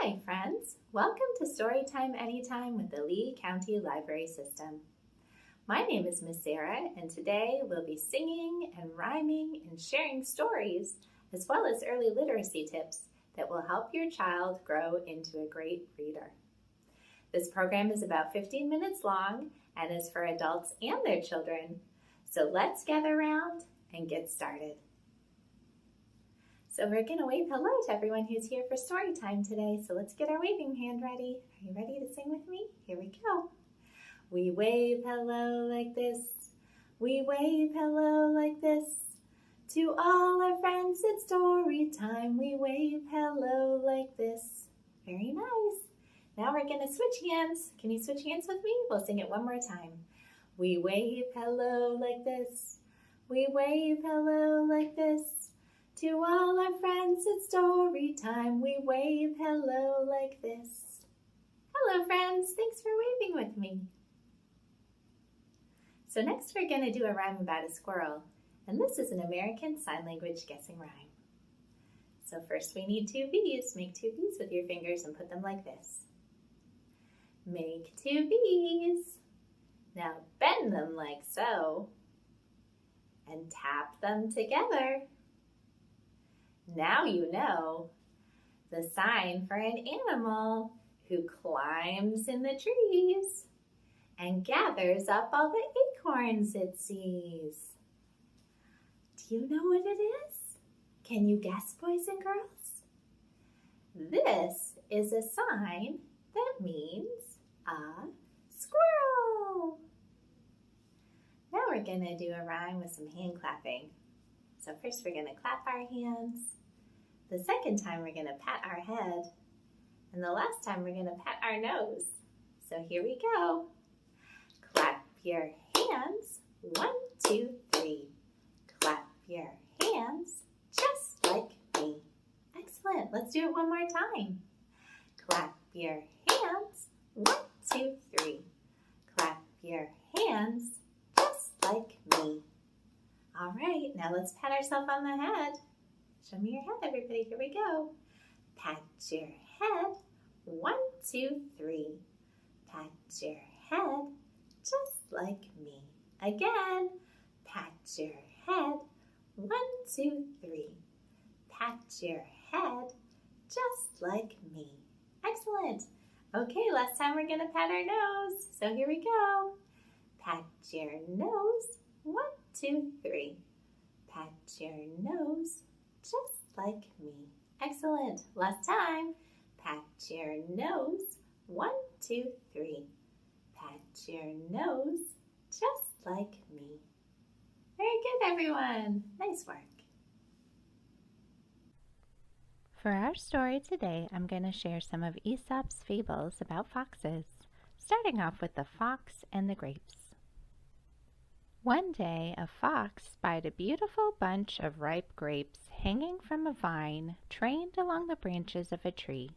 Hi, friends. Welcome to Storytime Anytime with the Lee County Library System. My name is Miss Sarah, and today we'll be singing and rhyming and sharing stories, as well as early literacy tips that will help your child grow into a great reader. This program is about 15 minutes long and is for adults and their children. So let's gather around and get started. So we're going to wave hello to everyone who's here for story time today. So let's get our waving hand ready. Are you ready to sing with me? Here we go. We wave hello like this. We wave hello like this. To all our friends, it's story time. We wave hello like this. Very nice. Now we're going to switch hands. Can you switch hands with me? We'll sing it one more time. We wave hello like this. We wave hello like this. To all our friends, it's story time. We wave hello like this. Hello, friends. Thanks for waving with me. So next we're going to do a rhyme about a squirrel. And this is an American Sign Language guessing rhyme. So first we need two V's. Make two V's with your fingers and put them like this. Make two V's. Now bend them like so. And tap them together. Now you know the sign for an animal who climbs in the trees and gathers up all the acorns it sees. Do you know what it is? Can you guess, boys and girls? This is a sign that means a squirrel. Now we're going to do a rhyme with some hand clapping. So first we're going to clap our hands. The second time we're going to pat our head. And the last time we're going to pat our nose. So here we go. Clap your hands. 1, 2, 3. Clap your hands just like me. Excellent. Let's do it one more time. Clap your hands. 1, 2, 3. Clap your hands just like me. All right, now let's pat ourselves on the head. Show me your head, everybody. Here we go. Pat your head. 1, 2, 3. Pat your head just like me. Again. Pat your head. 1, 2, 3. Pat your head just like me. Excellent. Okay, last time we're going to pat our nose. So here we go. Pat your nose. 1, 2, 3. Pat your nose just like me. Excellent. Last time. Pat your nose. 1, 2, 3. Pat your nose just like me. Very good, everyone. Nice work. For our story today, I'm going to share some of Aesop's fables about foxes, starting off with the fox and the grapes. One day, a fox spied a beautiful bunch of ripe grapes hanging from a vine trained along the branches of a tree.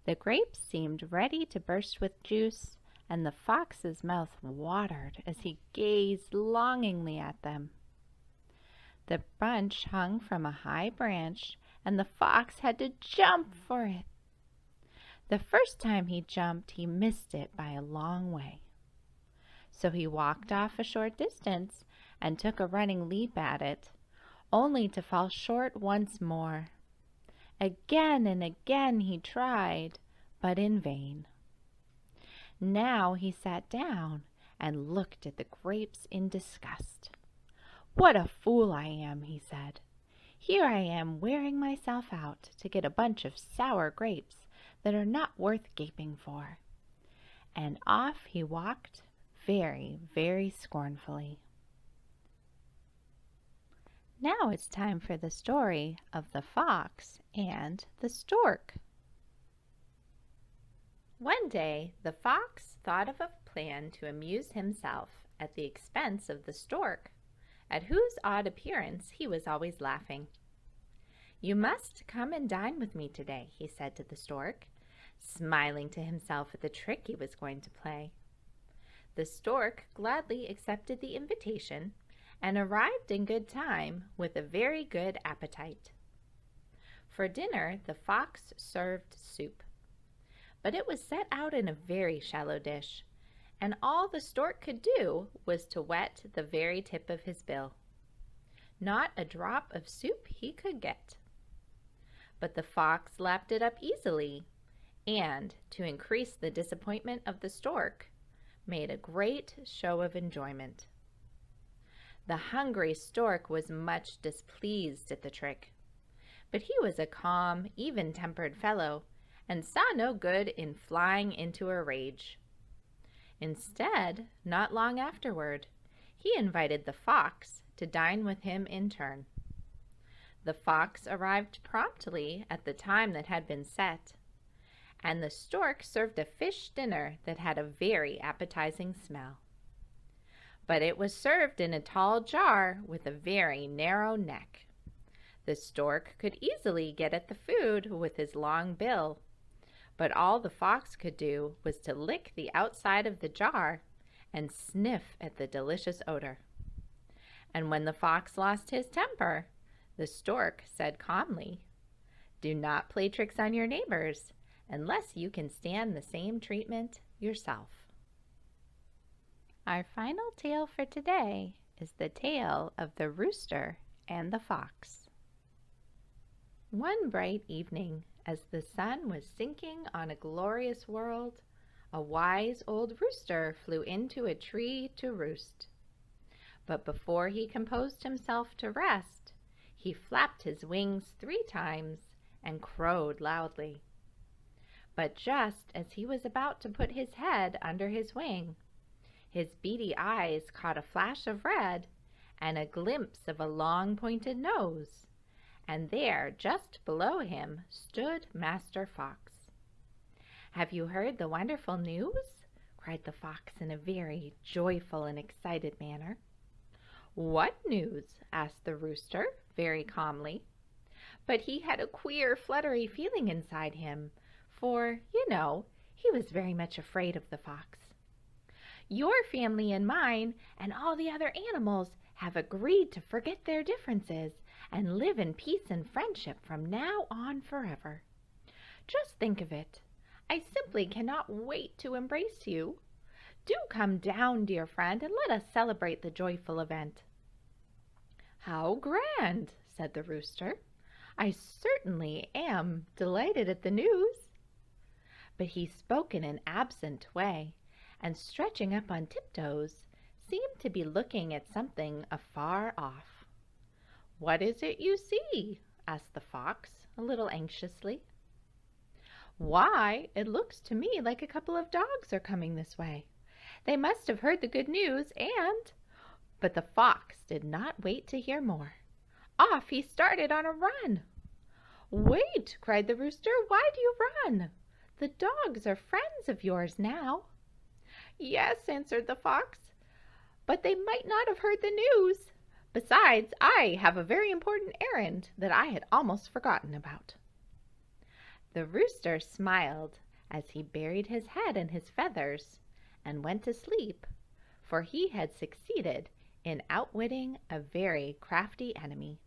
The grapes seemed ready to burst with juice, and the fox's mouth watered as he gazed longingly at them. The bunch hung from a high branch, and the fox had to jump for it. The first time he jumped, he missed it by a long way. So he walked off a short distance and took a running leap at it, only to fall short once more. Again and again he tried, but in vain. Now he sat down and looked at the grapes in disgust. "What a fool I am," he said. "Here I am wearing myself out to get a bunch of sour grapes that are not worth gaping for." And off he walked, very, very scornfully. Now it's time for the story of the fox and the stork. One day, the fox thought of a plan to amuse himself at the expense of the stork, at whose odd appearance he was always laughing. "You must come and dine with me today," he said to the stork, smiling to himself at the trick he was going to play. The stork gladly accepted the invitation and arrived in good time with a very good appetite. For dinner, the fox served soup, but it was set out in a very shallow dish, and all the stork could do was to wet the very tip of his bill. Not a drop of soup he could get. But the fox lapped it up easily, and, to increase the disappointment of the stork, made a great show of enjoyment. The hungry stork was much displeased at the trick, but he was a calm, even-tempered fellow, and saw no good in flying into a rage. Instead, not long afterward, he invited the fox to dine with him in turn. The fox arrived promptly at the time that had been set, and the stork served a fish dinner that had a very appetizing smell. But it was served in a tall jar with a very narrow neck. The stork could easily get at the food with his long bill, but all the fox could do was to lick the outside of the jar and sniff at the delicious odor. And when the fox lost his temper, the stork said calmly, "Do not play tricks on your neighbors unless you can stand the same treatment yourself." Our final tale for today is the tale of the rooster and the fox. One bright evening, as the sun was sinking on a glorious world, a wise old rooster flew into a tree to roost. But before he composed himself to rest, he flapped his wings 3 times and crowed loudly. But just as he was about to put his head under his wing, his beady eyes caught a flash of red and a glimpse of a long pointed nose, and there, just below him, stood Master Fox. "Have you heard the wonderful news?" cried the fox in a very joyful and excited manner. "What news?" asked the rooster, very calmly. But he had a queer, fluttery feeling inside him, for, he was very much afraid of the fox. "Your family and mine and all the other animals have agreed to forget their differences and live in peace and friendship from now on forever. Just think of it. I simply cannot wait to embrace you. Do come down, dear friend, and let us celebrate the joyful event." "How grand!" said the rooster. "I certainly am delighted at the news." But he spoke in an absent way, and stretching up on tiptoes, seemed to be looking at something afar off. "What is it you see?" asked the fox, a little anxiously. "Why, it looks to me like a couple of dogs are coming this way. They must have heard the good news and—" But the fox did not wait to hear more. Off he started on a run. "Wait!" cried the rooster. "Why do you run? The dogs are friends of yours now." "Yes," answered the fox, "but they might not have heard the news. Besides, I have a very important errand that I had almost forgotten about." The rooster smiled as he buried his head in his feathers and went to sleep, for he had succeeded in outwitting a very crafty enemy.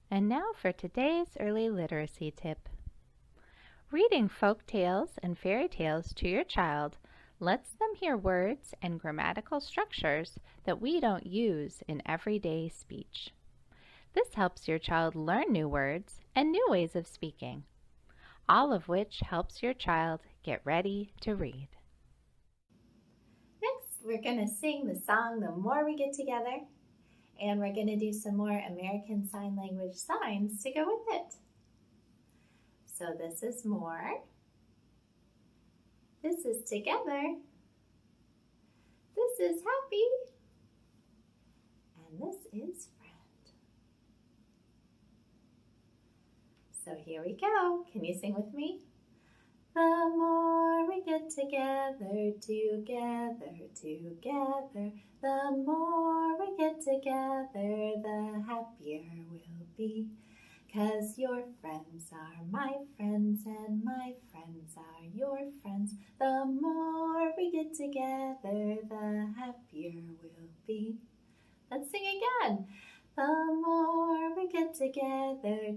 And now for today's early literacy tip. Reading folk tales and fairy tales to your child lets them hear words and grammatical structures that we don't use in everyday speech. This helps your child learn new words and new ways of speaking, all of which helps your child get ready to read. Next, we're going to sing the song The More We Get Together, and we're going to do some more American Sign Language signs to go with it. So this is more. This is together. This is happy. And this is friend. So here we go. Can you sing with me? The more we get together, together, the more we get together, the happier we'll be. 'Cause your friends are my friends and my friends are your friends. The more we get together, the happier we'll be. Let's sing again. The more we get together,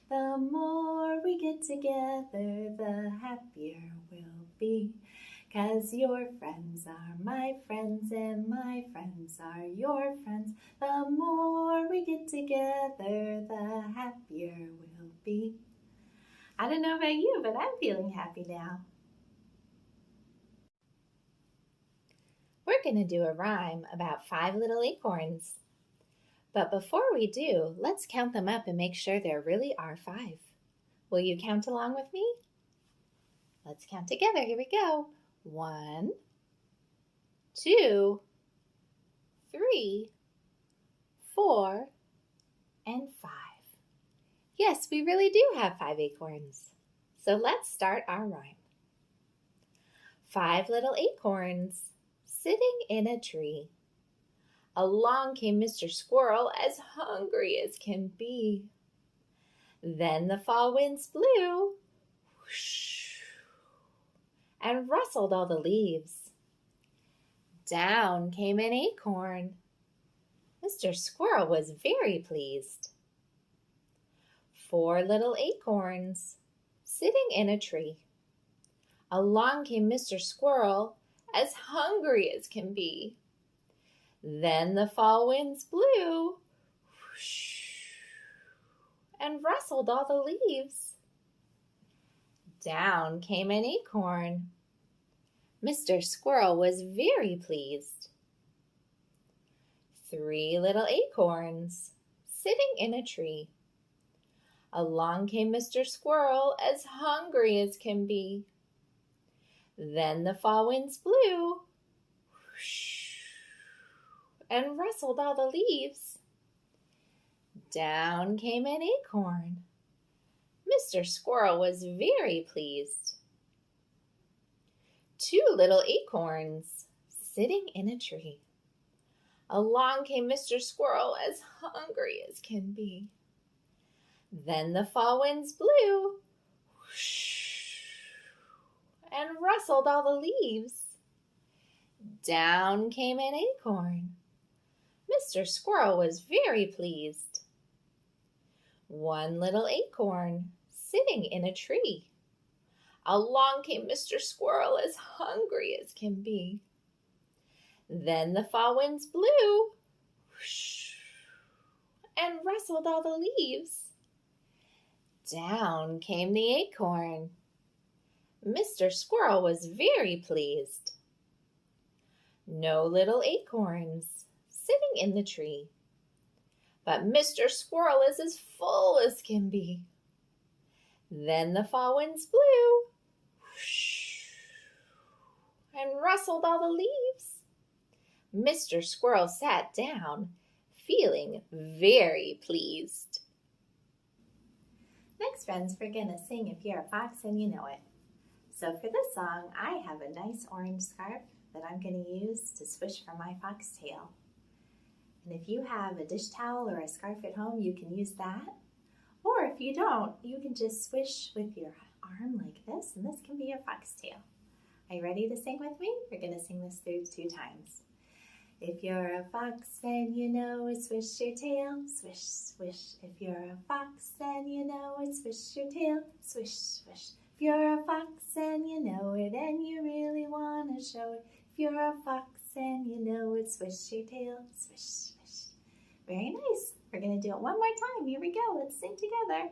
the more we get together, the happier we'll be. 'Cause your friends are my friends and my friends are your friends. The more we get together, the happier we'll be. I don't know about you, but I'm feeling happy now. We're going to do a rhyme about 5 little acorns. But before we do, let's count them up and make sure there really are 5. Will you count along with me? Let's count together. Here we go. 1, 2, 3, 4, and 5. Yes, we really do have 5 acorns. So let's start our rhyme. 5 little acorns sitting in a tree. Along came Mr. Squirrel, as hungry as can be. Then the fall winds blew, whoosh, and rustled all the leaves. Down came an acorn. Mr. Squirrel was very pleased. 4 little acorns sitting in a tree. Along came Mr. Squirrel, as hungry as can be. Then the fall winds blew, whoosh, and rustled all the leaves. Down came an acorn. Mr. Squirrel was very pleased. 3 little acorns sitting in a tree. Along came Mr. Squirrel, as hungry as can be. Then the fall winds blew, whoosh, and rustled all the leaves. Down came an acorn. Mr. Squirrel was very pleased. 2 little acorns sitting in a tree. Along came Mr. Squirrel, as hungry as can be. Then the fall winds blew, whoosh, and rustled all the leaves. Down came an acorn. Mr. Squirrel was very pleased. 1 little acorn sitting in a tree. Along came Mr. Squirrel, as hungry as can be. Then the fall winds blew, whoosh, and rustled all the leaves. Down came the acorn. Mr. Squirrel was very pleased. No little acorns sitting in the tree. But Mr. Squirrel is as full as can be. Then the fall winds blew, whoosh, and rustled all the leaves. Mr. Squirrel sat down, feeling very pleased. Next, friends, we're going to sing If You're a Fox and You Know It. So for this song, I have a nice orange scarf that I'm going to use to swish for my foxtail. And if you have a dish towel or a scarf at home, you can use that. Or if you don't, you can just swish with your arm like this, and this can be your foxtail. Are you ready to sing with me? We're going to sing this through 2 times. If you're a fox and you know it, swish your tail, swish, swish. If you're a fox and you know it, swish your tail, swish, swish. If you're a fox and you know it and you really want to show it, if you're a fox and you know it, swish your tail, swish, swish. Very nice. We're going to do it one more time. Here we go. Let's sing together.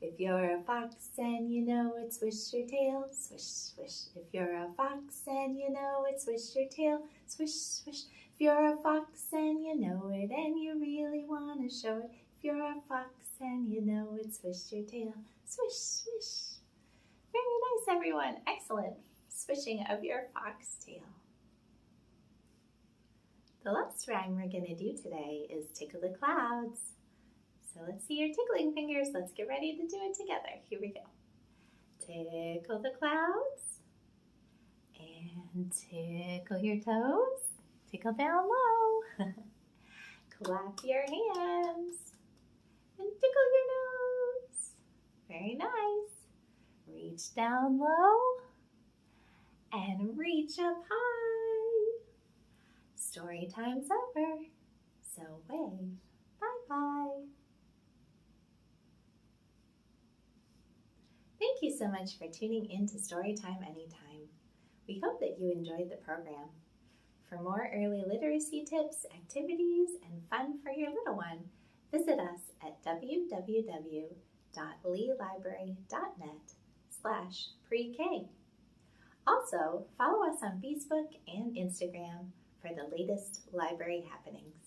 If you're a fox and you know it, swish your tail, swish, swish. If you're a fox and you know it, swish your tail, swish, swish. If you're a fox and you know it and you really want to show it, if you're a fox and you know it, swish your tail, swish, swish. Very nice, everyone. Excellent swishing of your foxtail. The last rhyme we're going to do today is Tickle the Clouds. So let's see your tickling fingers. Let's get ready to do it together. Here we go. Tickle the clouds and tickle your toes. Tickle down low. Clap your hands and tickle your nose. Very nice. Reach down low and reach up high. Story time's over, so wave bye-bye. Thank you so much for tuning in to Storytime Anytime. We hope that you enjoyed the program. For more early literacy tips, activities, and fun for your little one, visit us at www.leelibrary.net/pre-K. Also, follow us on Facebook and Instagram for the latest library happenings.